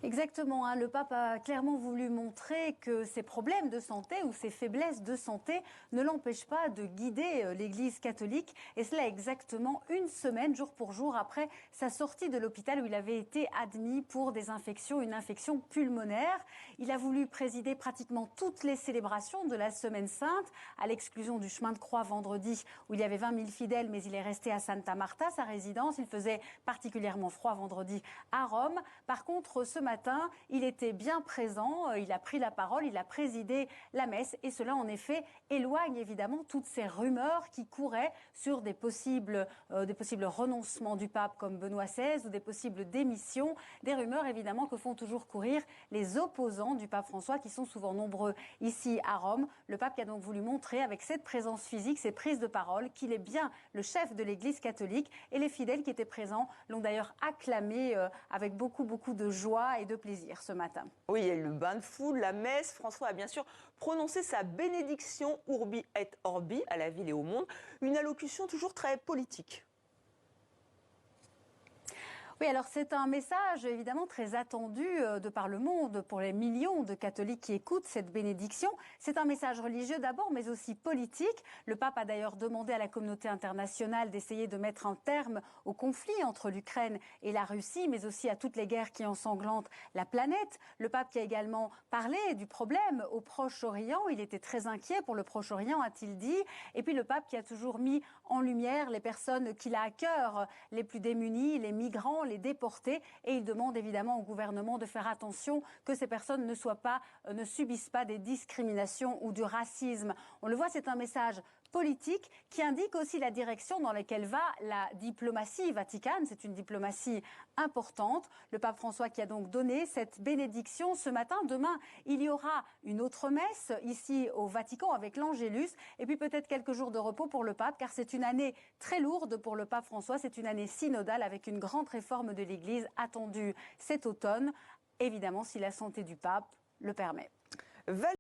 Exactement, hein. Le pape a clairement voulu montrer que ses problèmes de santé ou ses faiblesses de santé ne l'empêchent pas de guider l'Église catholique. Et cela exactement une semaine, jour pour jour, après sa sortie de l'hôpital où il avait été admis pour des infections, une infection pulmonaire. Il a voulu présider pratiquement toutes les célébrations de la Semaine Sainte, à l'exclusion du chemin de croix vendredi où il y avait 20 000 fidèles, mais il est resté à Santa Marta, sa résidence. Il faisait particulièrement froid vendredi à Rome. Par contre, ce matin, il était bien présent, il a pris la parole, il a présidé la messe et cela en effet éloigne évidemment toutes ces rumeurs qui couraient sur des possibles renoncements du pape comme Benoît XVI ou des possibles démissions, des rumeurs évidemment que font toujours courir les opposants du pape François qui sont souvent nombreux ici à Rome. Le pape qui a donc voulu montrer avec cette présence physique, ces prises de parole, qu'il est bien le chef de l'Église catholique et les fidèles qui étaient présents l'ont d'ailleurs acclamé avec beaucoup de joie et de plaisir ce matin. Oui, il y a eu le bain de foule, la messe. François a bien sûr prononcé sa bénédiction Urbi et Orbi à la ville et au monde. Une allocution toujours très politique. Oui, alors c'est un message évidemment très attendu de par le monde pour les millions de catholiques qui écoutent cette bénédiction. C'est un message religieux d'abord, mais aussi politique. Le pape a d'ailleurs demandé à la communauté internationale d'essayer de mettre un terme au conflit entre l'Ukraine et la Russie, mais aussi à toutes les guerres qui ensanglantent la planète. Le pape qui a également parlé du problème au Proche-Orient. Il était très inquiet pour le Proche-Orient, a-t-il dit. Et puis le pape qui a toujours mis en lumière les personnes qu'il a à cœur, les plus démunis, les migrants, les déportés, et il demande évidemment au gouvernement de faire attention que ces personnes ne subissent pas des discriminations ou du racisme. On le voit, c'est un message politique qui indique aussi la direction dans laquelle va la diplomatie vaticane. C'est une diplomatie importante. Le pape François qui a donc donné cette bénédiction ce matin. Demain, il y aura une autre messe ici au Vatican avec l'Angélus et puis peut-être quelques jours de repos pour le pape car c'est une année très lourde pour le pape François. C'est une année synodale avec une grande réforme de l'Église attendue cet automne, évidemment si la santé du pape le permet.